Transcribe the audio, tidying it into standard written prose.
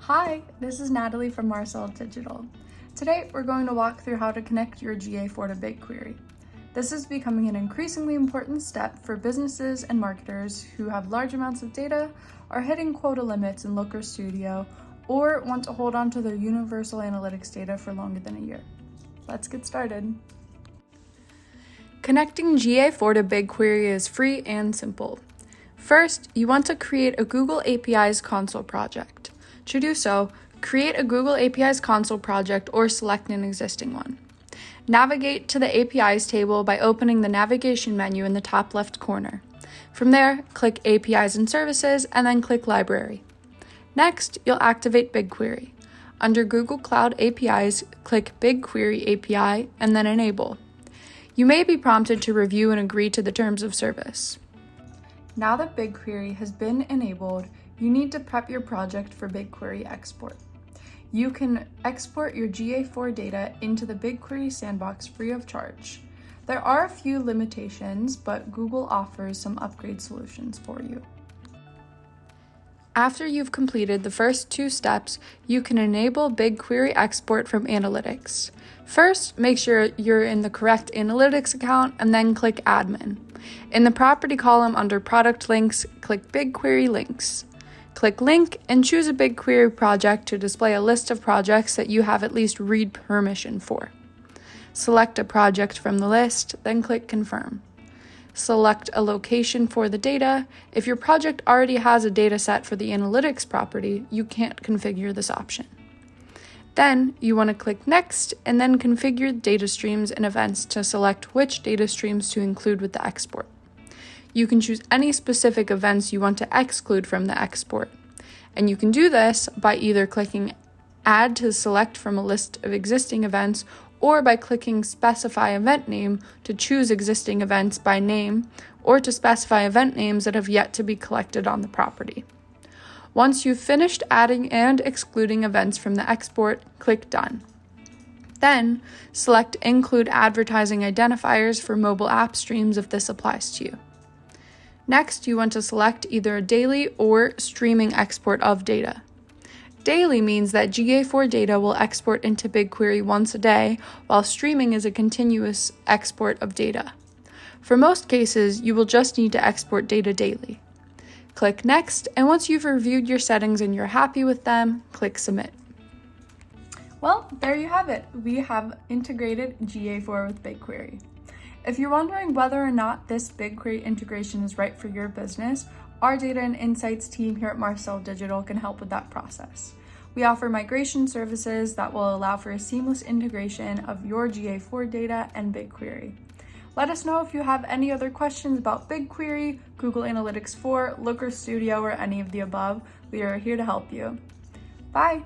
Hi, this is Natalie from Marcel Digital. Today, we're going to walk through how to connect your GA4 to BigQuery. This is becoming an increasingly important step for businesses and marketers who have large amounts of data, are hitting quota limits in Looker Studio, or want to hold on to their universal analytics data for longer than a year. Let's get started. Connecting GA4 to BigQuery is free and simple. First, you want to create a Google APIs console project. To do so, create a Google APIs console project or select an existing one. Navigate to the APIs table by opening the navigation menu in the top left corner. From there, click APIs and Services and then click Library. Next, you'll activate BigQuery. Under Google Cloud APIs, click BigQuery API and then Enable. You may be prompted to review and agree to the terms of service. Now that BigQuery has been enabled, you need to prep your project for BigQuery export. You can export your GA4 data into the BigQuery sandbox free of charge. There are a few limitations, but Google offers some upgrade solutions for you. After you've completed the first two steps, you can enable BigQuery export from Analytics. First, make sure you're in the correct Analytics account and then click Admin. In the property column under Product Links, click BigQuery Links. Click Link and choose a BigQuery project to display a list of projects that you have at least read permission for. Select a project from the list, then click Confirm. Select a location for the data. If your project already has a data set for the Analytics property, you can't configure this option. Then you want to click Next and then configure data streams and events to select which data streams to include with the export. You can choose any specific events you want to exclude from the export. And you can do this by either clicking Add to select from a list of existing events or by clicking Specify Event Name to choose existing events by name or to specify event names that have yet to be collected on the property. Once you've finished adding and excluding events from the export, click Done. Then, select Include Advertising Identifiers for mobile app streams if this applies to you. Next, you want to select either a daily or streaming export of data. Daily means that GA4 data will export into BigQuery once a day, while streaming is a continuous export of data. For most cases, you will just need to export data daily. Click Next, and once you've reviewed your settings and you're happy with them, click Submit. Well, there you have it. We have integrated GA4 with BigQuery. If you're wondering whether or not this BigQuery integration is right for your business, our data and insights team here at Marcel Digital can help with that process. We offer migration services that will allow for a seamless integration of your GA4 data and BigQuery. Let us know if you have any other questions about BigQuery, Google Analytics 4, Looker Studio, or any of the above. We are here to help you. Bye!